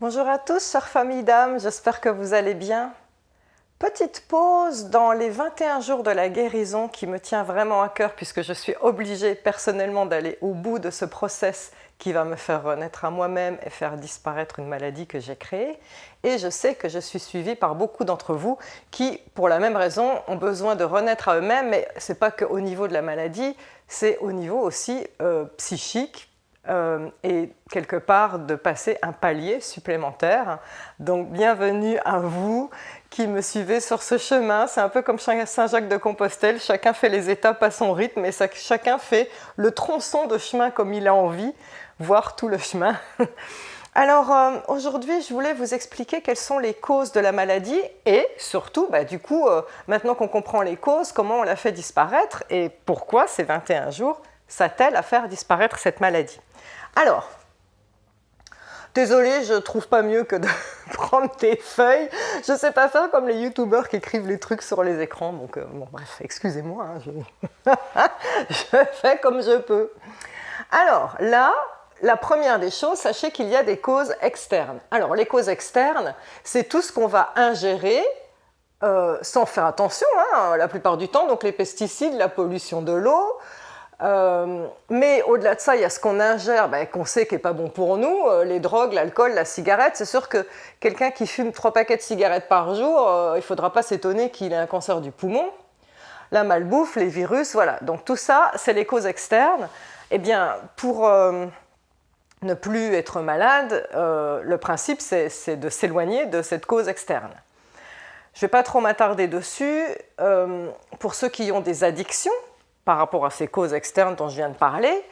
Bonjour à tous, chères familles d'âme, j'espère que vous allez bien. Petite pause dans les 21 jours de la guérison qui me tient vraiment à cœur puisque je suis obligée personnellement d'aller au bout de ce process qui va me faire renaître à moi-même et faire disparaître une maladie que j'ai créée. Et je sais que je suis suivie par beaucoup d'entre vous qui, pour la même raison, ont besoin de renaître à eux-mêmes, mais ce n'est pas qu'au niveau de la maladie, c'est au niveau aussi psychique, et quelque part de passer un palier supplémentaire. Donc bienvenue à vous qui me suivez sur ce chemin. C'est un peu comme Saint-Jacques-de-Compostelle, chacun fait les étapes à son rythme et chacun fait le tronçon de chemin comme il a envie, voire tout le chemin. Alors aujourd'hui, je voulais vous expliquer quelles sont les causes de la maladie et surtout, maintenant qu'on comprend les causes, comment on la fait disparaître et pourquoi ces 21 jours s'attellent à faire disparaître cette maladie. Alors, désolée, je ne trouve pas mieux que de prendre tes feuilles. Je ne sais pas faire comme les youtubeurs qui écrivent les trucs sur les écrans. Donc, bon, bref, excusez-moi, je fais comme je peux. Alors, là, la première des choses, sachez qu'il y a des causes externes. Alors, les causes externes, c'est tout ce qu'on va ingérer sans faire attention, la plupart du temps. Donc, les pesticides, la pollution de l'eau. Mais au-delà de ça, il y a ce qu'on ingère, qu'on sait qui n'est pas bon pour nous, les drogues, l'alcool, la cigarette. C'est sûr que quelqu'un qui fume 3 paquets de cigarettes par jour, il ne faudra pas s'étonner qu'il ait un cancer du poumon. La malbouffe, les virus, voilà. Donc tout ça, c'est les causes externes. Eh bien, pour ne plus être malade, le principe, c'est de s'éloigner de cette cause externe. Je ne vais pas trop m'attarder dessus. Pour ceux qui ont des addictions, par rapport à ces causes externes dont je viens de parler,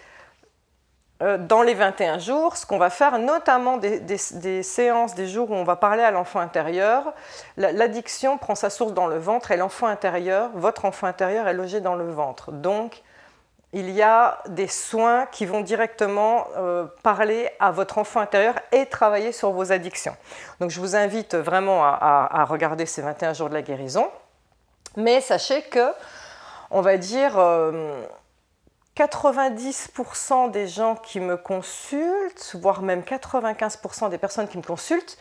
dans les 21 jours, ce qu'on va faire, notamment des séances, des jours où on va parler à l'enfant intérieur, l'addiction prend sa source dans le ventre et l'enfant intérieur, votre enfant intérieur est logé dans le ventre. Donc, il y a des soins qui vont directement parler à votre enfant intérieur et travailler sur vos addictions. Donc, je vous invite vraiment à regarder ces 21 jours de la guérison, mais sachez que on va dire 90% des gens qui me consultent, voire même 95% des personnes qui me consultent,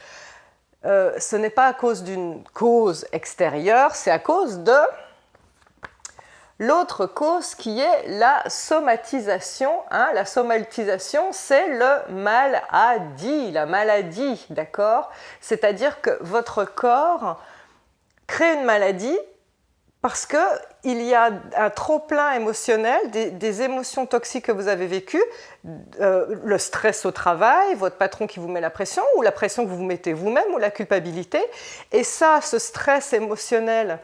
ce n'est pas à cause d'une cause extérieure, c'est à cause de l'autre cause qui est la somatisation. La somatisation, c'est le maladie, la maladie, d'accord ? C'est-à-dire que votre corps crée une maladie parce qu'il y a un trop-plein émotionnel, des émotions toxiques que vous avez vécues, le stress au travail, votre patron qui vous met la pression, ou la pression que vous vous mettez vous-même, ou la culpabilité. Et ça, ce stress émotionnel,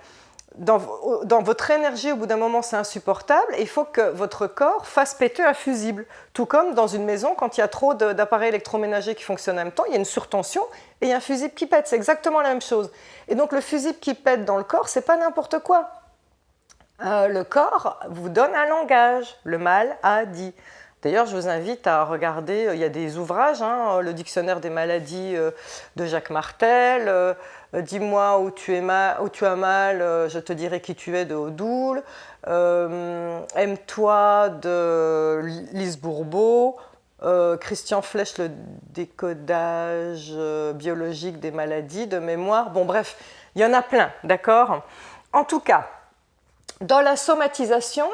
dans votre énergie, au bout d'un moment, c'est insupportable. Et il faut que votre corps fasse péter un fusible. Tout comme dans une maison, quand il y a trop d'appareils électroménagers qui fonctionnent en même temps, il y a une surtension et il y a un fusible qui pète. C'est exactement la même chose. Et donc, le fusible qui pète dans le corps, c'est pas n'importe quoi. Le corps vous donne un langage, le maladie. D'ailleurs, je vous invite à regarder, il y a des ouvrages, le dictionnaire des maladies de Jacques Martel, Dis-moi où tu as mal, je te dirai qui tu es de Odoul, Aime-toi de Lise Bourbeau, Christian Flech, le décodage biologique des maladies de mémoire. Bon, bref, il y en a plein, d'accord ? En tout cas, dans la somatisation,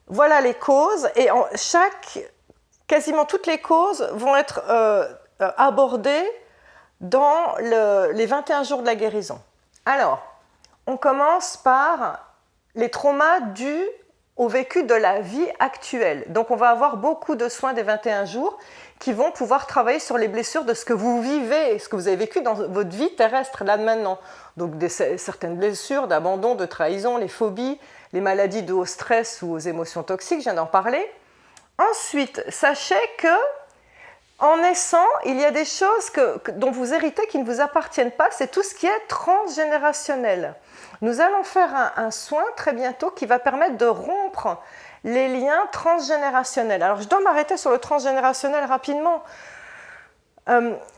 voilà les causes, et quasiment toutes les causes vont être abordées dans les 21 jours de la guérison. Alors, on commence par les traumas dus au vécu de la vie actuelle. Donc, on va avoir beaucoup de soins des 21 jours qui vont pouvoir travailler sur les blessures de ce que vous vivez, ce que vous avez vécu dans votre vie terrestre, là de maintenant. Donc, certaines blessures d'abandon, de trahison, les phobies, les maladies de haut stress ou aux émotions toxiques, je viens d'en parler. Ensuite, sachez que en naissant, il y a des choses dont vous héritez qui ne vous appartiennent pas, c'est tout ce qui est transgénérationnel. Nous allons faire un soin très bientôt qui va permettre de rompre les liens transgénérationnels. Alors, je dois m'arrêter sur le transgénérationnel rapidement.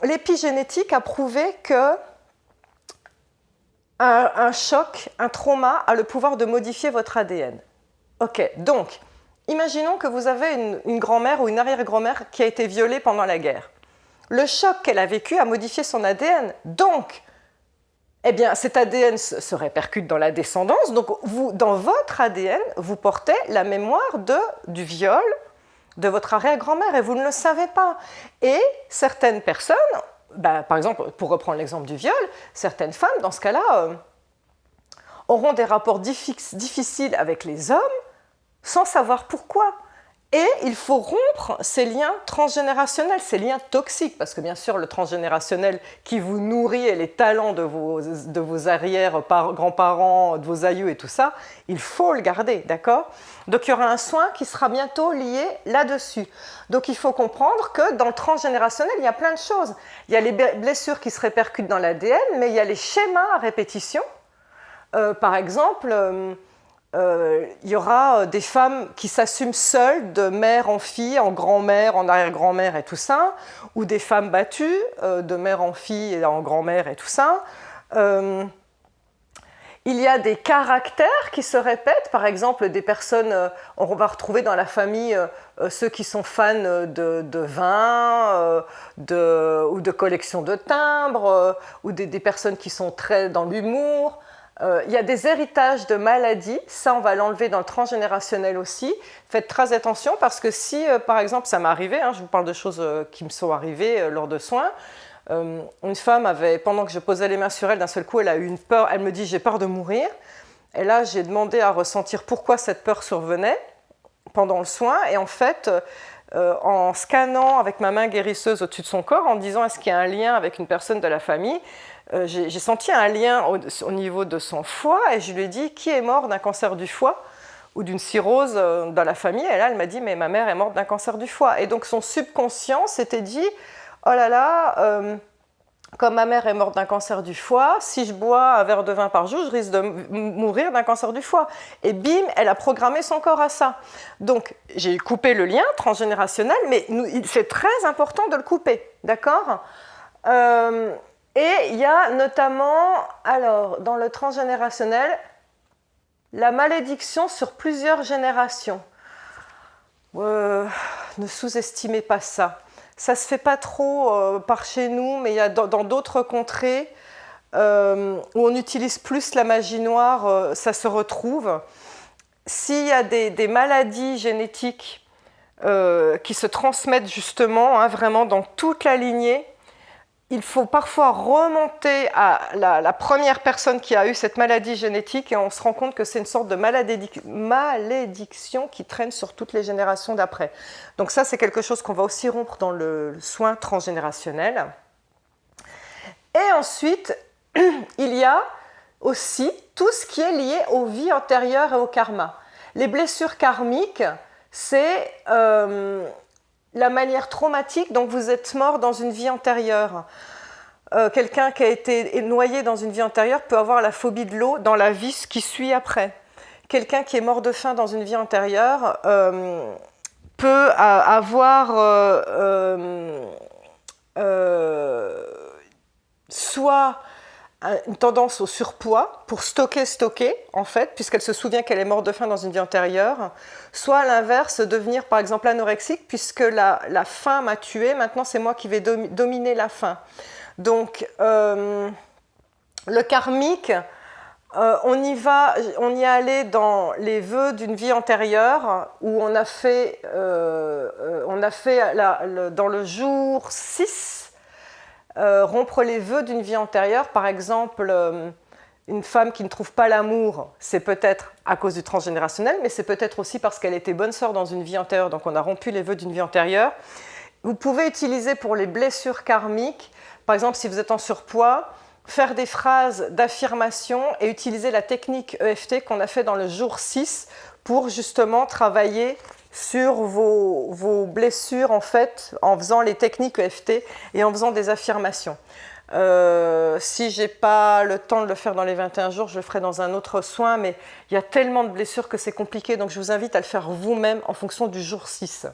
L'épigénétique a prouvé que un choc, un trauma a le pouvoir de modifier votre ADN. Ok, donc, imaginons que vous avez une grand-mère ou une arrière-grand-mère qui a été violée pendant la guerre. Le choc qu'elle a vécu a modifié son ADN. Donc, eh bien, cet ADN se répercute dans la descendance. Donc, vous, dans votre ADN, vous portez la mémoire du viol de votre arrière-grand-mère et vous ne le savez pas. Et certaines personnes, par exemple, pour reprendre l'exemple du viol, certaines femmes, dans ce cas-là, auront des rapports difficiles avec les hommes sans savoir pourquoi. Et il faut rompre ces liens transgénérationnels, ces liens toxiques, parce que bien sûr, le transgénérationnel qui vous nourrit et les talents de vos arrière-grands-parents, de vos aïeux et tout ça, il faut le garder, d'accord? Donc il y aura un soin qui sera bientôt lié là-dessus. Donc il faut comprendre que dans le transgénérationnel, il y a plein de choses. Il y a les blessures qui se répercutent dans l'ADN, mais il y a les schémas à répétition. Par exemple... il y aura des femmes qui s'assument seules de mère en fille, en grand-mère, en arrière-grand-mère et tout ça, ou des femmes battues de mère en fille et en grand-mère et tout ça. Il y a des caractères qui se répètent, par exemple des personnes, on va retrouver dans la famille ceux qui sont fans de vin ou de collection de timbres, ou des personnes qui sont très dans l'humour. Il y a des héritages de maladies, ça on va l'enlever dans le transgénérationnel aussi. Faites très attention parce que si, par exemple, ça m'est arrivé, je vous parle de choses qui me sont arrivées lors de soins, une femme avait, pendant que je posais les mains sur elle, d'un seul coup elle a eu une peur, elle me dit j'ai peur de mourir. Et là j'ai demandé à ressentir pourquoi cette peur survenait pendant le soin et en fait... en scannant avec ma main guérisseuse au-dessus de son corps, en disant est-ce qu'il y a un lien avec une personne de la famille, j'ai senti un lien au niveau de son foie et je lui ai dit qui est mort d'un cancer du foie ou d'une cirrhose dans la famille. Et là, elle m'a dit mais ma mère est morte d'un cancer du foie. Et donc son subconscient s'était dit oh là là, comme ma mère est morte d'un cancer du foie, si je bois un verre de vin par jour, je risque de mourir d'un cancer du foie. Et bim, elle a programmé son corps à ça. Donc, j'ai coupé le lien transgénérationnel, mais c'est très important de le couper, d'accord ? Et il y a notamment, alors, dans le transgénérationnel, la malédiction sur plusieurs générations. Ne sous-estimez pas ça. Ça ne se fait pas trop par chez nous, mais il y a dans d'autres contrées où on utilise plus la magie noire, ça se retrouve. S'il y a des maladies génétiques qui se transmettent justement, vraiment dans toute la lignée, il faut parfois remonter à la première personne qui a eu cette maladie génétique et on se rend compte que c'est une sorte de malédiction qui traîne sur toutes les générations d'après. Donc ça, c'est quelque chose qu'on va aussi rompre dans le soin transgénérationnel. Et ensuite, il y a aussi tout ce qui est lié aux vies antérieures et au karma. Les blessures karmiques, c'est... la manière traumatique dont vous êtes mort dans une vie antérieure. Quelqu'un qui a été noyé dans une vie antérieure peut avoir la phobie de l'eau dans la vie qui suit après. Quelqu'un qui est mort de faim dans une vie antérieure peut avoir soit une tendance au surpoids pour stocker, en fait, puisqu'elle se souvient qu'elle est morte de faim dans une vie antérieure, soit à l'inverse, devenir par exemple anorexique, puisque la faim m'a tué, maintenant c'est moi qui vais dominer la faim. Donc, le karmique, on y est allé dans les vœux d'une vie antérieure, où on a fait dans le jour 6, rompre les vœux d'une vie antérieure, par exemple, une femme qui ne trouve pas l'amour, c'est peut-être à cause du transgénérationnel, mais c'est peut-être aussi parce qu'elle était bonne sœur dans une vie antérieure, donc on a rompu les vœux d'une vie antérieure. Vous pouvez utiliser pour les blessures karmiques, par exemple si vous êtes en surpoids, faire des phrases d'affirmation et utiliser la technique EFT qu'on a fait dans le jour 6 pour justement travailler sur vos blessures en fait, en faisant les techniques EFT et en faisant des affirmations. Si je n'ai pas le temps de le faire dans les 21 jours, je le ferai dans un autre soin, mais il y a tellement de blessures que c'est compliqué, donc je vous invite à le faire vous-même en fonction du jour 6.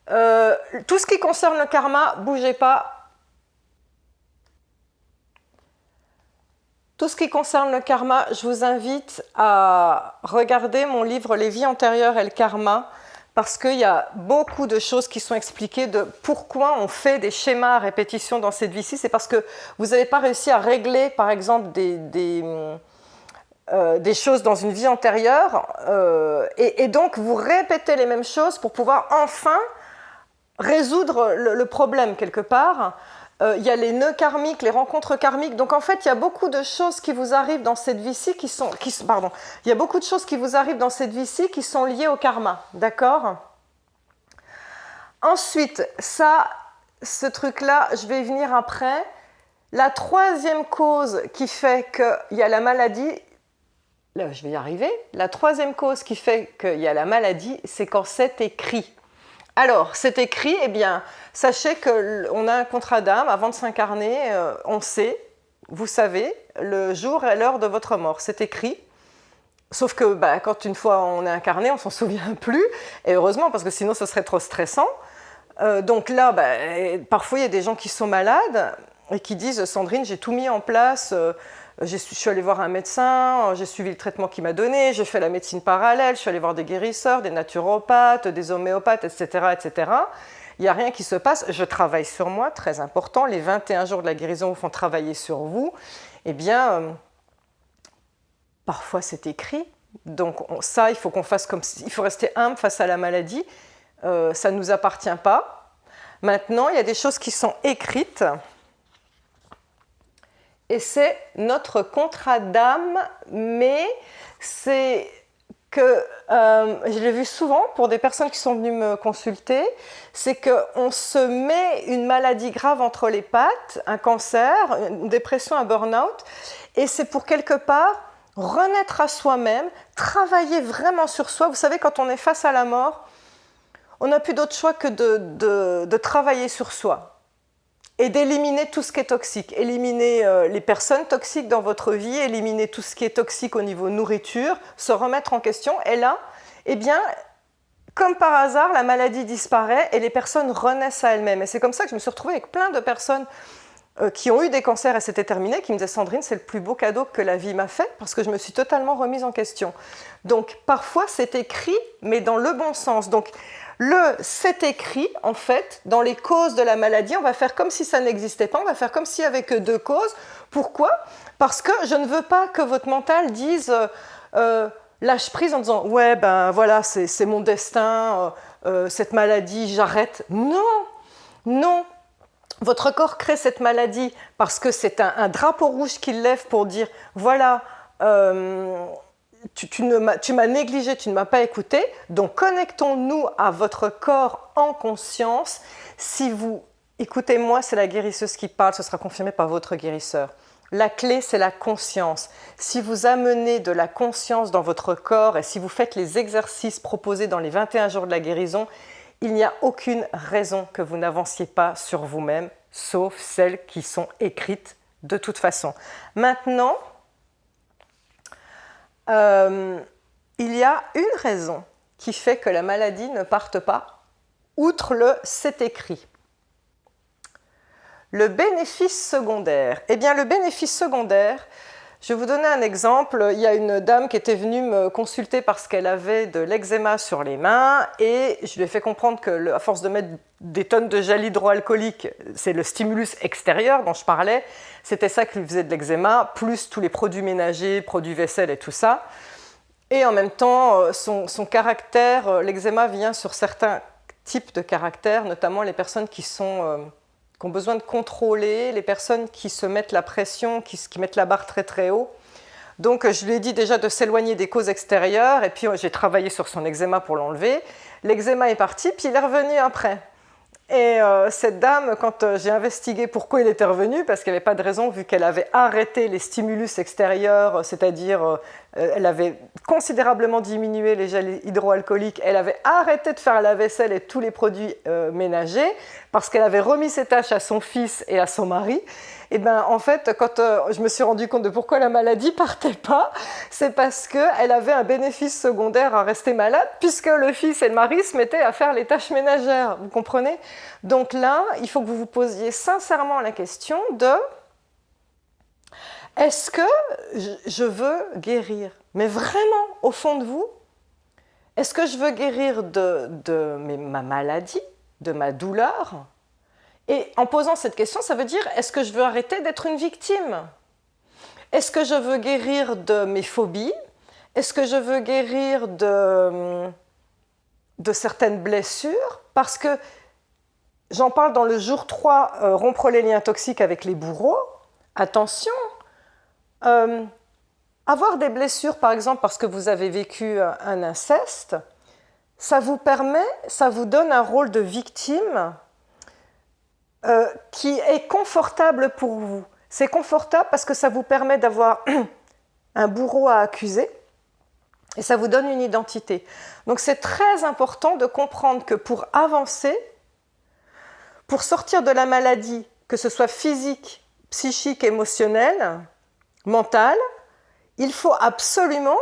Tout ce qui concerne le karma, bougez pas. Tout ce qui concerne le karma, je vous invite à regarder mon livre « Les vies antérieures et le karma » parce qu'il y a beaucoup de choses qui sont expliquées de pourquoi on fait des schémas à répétition dans cette vie-ci. C'est parce que vous n'avez pas réussi à régler, par exemple, des choses dans une vie antérieure, et donc vous répétez les mêmes choses pour pouvoir enfin résoudre le problème quelque part. Il y a les nœuds karmiques, les rencontres karmiques. Donc en fait, il y a beaucoup de choses qui vous arrivent dans cette vie-ci il y a beaucoup de choses qui vous arrivent dans cette vie-ci qui sont liées au karma, d'accord? Ensuite, ce truc-là, je vais y venir après. La troisième cause qui fait qu'il y a la maladie, là je vais y arriver, la troisième cause qui fait qu'il y a la maladie, c'est quand c'est écrit. Alors, c'est écrit, eh bien, sachez qu'on a un contrat d'âme, avant de s'incarner, on sait, vous savez, le jour et l'heure de votre mort, c'est écrit. Sauf que quand une fois on est incarné, on ne s'en souvient plus, et heureusement, parce que sinon ce serait trop stressant. Donc là, parfois il y a des gens qui sont malades et qui disent « Sandrine, j'ai tout mis en place, je suis allée voir un médecin, j'ai suivi le traitement qu'il m'a donné, j'ai fait la médecine parallèle, je suis allée voir des guérisseurs, des naturopathes, des homéopathes, etc. etc. Il n'y a rien qui se passe, je travaille sur moi, très important, les 21 jours de la guérison vous font travailler sur vous. Eh bien, parfois c'est écrit, donc ça, il faut qu'on fasse comme il faut rester humble face à la maladie, ça ne nous appartient pas. Maintenant, il y a des choses qui sont écrites, et c'est notre contrat d'âme, mais c'est que, je l'ai vu souvent pour des personnes qui sont venues me consulter, c'est qu'on se met une maladie grave entre les pattes, un cancer, une dépression, un burn-out, et c'est pour quelque part renaître à soi-même, travailler vraiment sur soi. Vous savez, quand on est face à la mort, on n'a plus d'autre choix que de travailler sur soi et d'éliminer tout ce qui est toxique, éliminer les personnes toxiques dans votre vie, éliminer tout ce qui est toxique au niveau nourriture, se remettre en question. Et là, eh bien, comme par hasard, la maladie disparaît et les personnes renaissent à elles-mêmes. Et c'est comme ça que je me suis retrouvée avec plein de personnes qui ont eu des cancers et c'était terminé, qui me disaient « Sandrine, c'est le plus beau cadeau que la vie m'a fait parce que je me suis totalement remise en question. » Donc, parfois, c'est écrit, mais dans le bon sens. Donc, c'est écrit, en fait, dans les causes de la maladie, on va faire comme si ça n'existait pas, on va faire comme s'il n'y avait que deux causes. Pourquoi? Parce que je ne veux pas que votre mental dise lâche prise en disant « ouais, ben voilà, c'est mon destin, cette maladie, j'arrête. » Non, non. Votre corps crée cette maladie parce que c'est un drapeau rouge qu'il lève pour dire « voilà, tu m'as négligé, tu ne m'as pas écouté, donc connectons-nous à votre corps en conscience. Si vous, écoutez-moi, c'est la guérisseuse qui parle, ce sera confirmé par votre guérisseur. La clé, c'est la conscience. Si vous amenez de la conscience dans votre corps et si vous faites les exercices proposés dans les 21 jours de la guérison, il n'y a aucune raison que vous n'avanciez pas sur vous-même, sauf celles qui sont écrites de toute façon. Maintenant, il y a une raison qui fait que la maladie ne parte pas, outre le « c'est écrit ». Le bénéfice secondaire. Eh bien, le bénéfice secondaire, je vais vous donner un exemple. Il y a une dame qui était venue me consulter parce qu'elle avait de l'eczéma sur les mains et je lui ai fait comprendre que, à force de mettre des tonnes de gel hydroalcoolique, c'est le stimulus extérieur dont je parlais, c'était ça qui lui faisait de l'eczéma, plus tous les produits ménagers, produits vaisselle et tout ça. Et en même temps, son caractère, l'eczéma vient sur certains types de caractères, notamment les personnes qui ont besoin de contrôler, les personnes qui se mettent la pression, qui mettent la barre très très haut. Donc je lui ai dit déjà de s'éloigner des causes extérieures et puis j'ai travaillé sur son eczéma pour l'enlever. L'eczéma est parti, puis il est revenu après. Et cette dame, quand j'ai investigué pourquoi il était revenu, parce qu'il n'y avait pas de raison vu qu'elle avait arrêté les stimulus extérieurs, c'est-à-dire elle avait considérablement diminué les gels hydroalcooliques, elle avait arrêté de faire la vaisselle et tous les produits ménagers, parce qu'elle avait remis ses tâches à son fils et à son mari. Et bien en fait, quand je me suis rendu compte de pourquoi la maladie partait pas, c'est parce qu'elle avait un bénéfice secondaire à rester malade, puisque le fils et le mari se mettaient à faire les tâches ménagères, vous comprenez? Donc là, il faut que vous vous posiez sincèrement la question de est-ce que je veux guérir? Mais vraiment, au fond de vous, Est-ce que je veux guérir ma maladie, de ma douleur? Et en posant cette question, ça veut dire, est-ce que je veux arrêter d'être une victime? Est-ce que je veux guérir de mes phobies? Est-ce que je veux guérir de certaines blessures? Parce que j'en parle dans le jour 3, rompre les liens toxiques avec les bourreaux. Attention, avoir des blessures, par exemple, parce que vous avez vécu un inceste, ça vous donne un rôle de victime qui est confortable pour vous. C'est confortable parce que ça vous permet d'avoir un bourreau à accuser et ça vous donne une identité. Donc c'est très important de comprendre que pour avancer, pour sortir de la maladie, que ce soit physique, psychique, émotionnelle, mentale, il faut absolument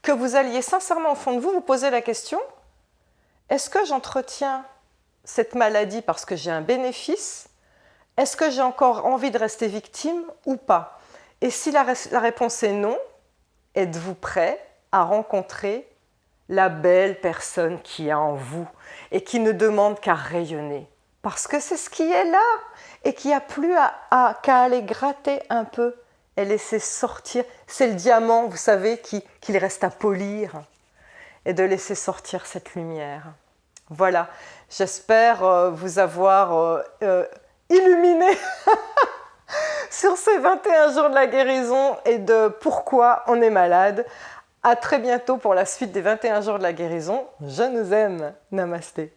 que vous alliez sincèrement au fond de vous poser la question, est-ce que j'entretiens cette maladie parce que j'ai un bénéfice? Est-ce que j'ai encore envie de rester victime ou pas? Et si la réponse est non, êtes-vous prêt à rencontrer la belle personne qui est en vous et qui ne demande qu'à rayonner? Parce que c'est ce qui est là et qui n'a plus qu'à aller gratter un peu et laisser sortir. C'est le diamant, vous savez, qu'il reste à polir et de laisser sortir cette lumière. Voilà, j'espère vous avoir illuminé sur ces 21 jours de la guérison et de pourquoi on est malade. À très bientôt pour la suite des 21 jours de la guérison. Je nous aime. Namasté.